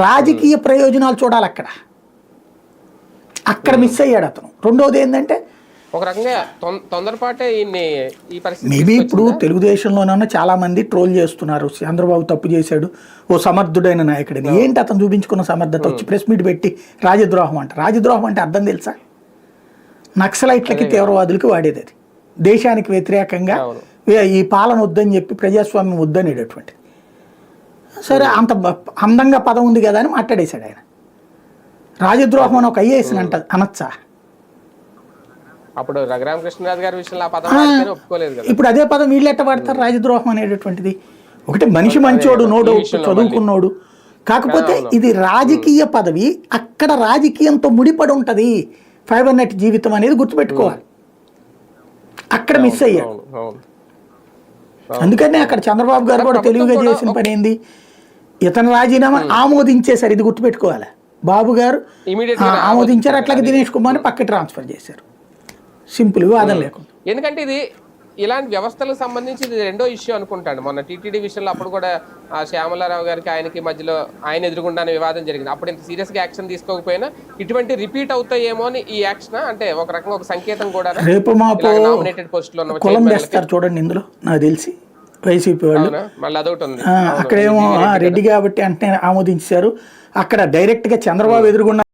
రాజకీయ ప్రయోజనాలు చూడాలి అక్కడ, అక్కడ మిస్ అయ్యాడు అతను. రెండోది ఏంటంటే ఒక రకంగా తొందరపాటే ఈ పరిస్థితి మేబీ ఇప్పుడు తెలుగుదేశంలోనన్నా చాలా మంది ట్రోల్ చేస్తున్నారు, చంద్రబాబు తప్పు చేశాడు, ఓ సమర్థుడైన నాయకుడిని. ఏంటి అతను చూపించుకున్న సమర్థత? వచ్చి ప్రెస్ మీట్ పెట్టి రాజద్రోహం అంట. రాజద్రోహం అంటే అర్థం తెలుసా? నక్సలైట్లకి తీవ్రవాదులకి వాడేది అది, దేశానికి వ్యతిరేకంగా ఈ పాలన వద్దని చెప్పి ప్రజాస్వామ్యం వద్దనేటటువంటి. సరే అంత అందంగా పదం ఉంది కదా అని మాట్లాడేశాడు ఆయన. రాజద్రోహం అని ఒక ఐఏఎస్ అనొచ్చా? అప్పుడు రఘురామకృష్ణరాజు గారి విషయంలో ఆ పదం ఒప్పుకోలేదు కదా. ఇప్పుడు అదే పదం వీళ్ళు ఎట్ట వాడతారు రాజద్రోహం అనేటటువంటిది? ఒకటి మనిషి మంచోడు, నోడు చదువుకున్నోడు, కాకపోతే ఇది రాజకీయ పదవి, అక్కడ రాజకీయంతో ముడిపడి ఉంటుంది ఫైబర్ నెట్ జీవితం అనేది గుర్తుపెట్టుకోవాలి. అక్కడ మిస్ అయ్యాడు. అందుకనే అక్కడ చంద్రబాబు గారు కూడా తెలివిగా చేసిన పని ఏంది, ఇతను రాజీనామా ఆమోదించేశారు. ఇది గుర్తుపెట్టుకోవాలి. బాబు గారు ఆమోదించారు, అట్లాగే దినేష్ కుమార్ని పక్కకి ట్రాన్స్ఫర్ చేశారు. సింపుల్, వివాదం లేకుండా. ఎందుకంటే ఇది ఇలాంటి వ్యవస్థలకు సంబంధించి ఇది రెండో ఇష్యూ అనుకుంటాను. మొన్న టీటీడీ విషయంలో అప్పుడు కూడా ఆ శ్యామలారావు గారికి ఆయనకి మధ్యలో ఆయన ఎదురుగుండానే వివాదం జరిగింది. అప్పుడు ఇంత సీరియస్గా యాక్షన్ తీసుకోకపోయినా ఇటువంటి రిపీట్ అవుతాయేమో అని ఈ యాక్షన్ అంటే ఒక రకంగా ఒక సంకేతం కూడా. రేపు మాపు నామినేటెడ్ పోస్టులో కులం చేస్తారు చూడండి ఇందులో, నాకు తెలిసి వైసీపీ వాళ్ళు. మళ్ళీ అదొకటి ఉంది అక్కడేమో రెడ్డి కాబట్టి అంటే ఆమోదించారు, అక్కడ డైరెక్ట్ గా చంద్రబాబు ఎదురుగుండా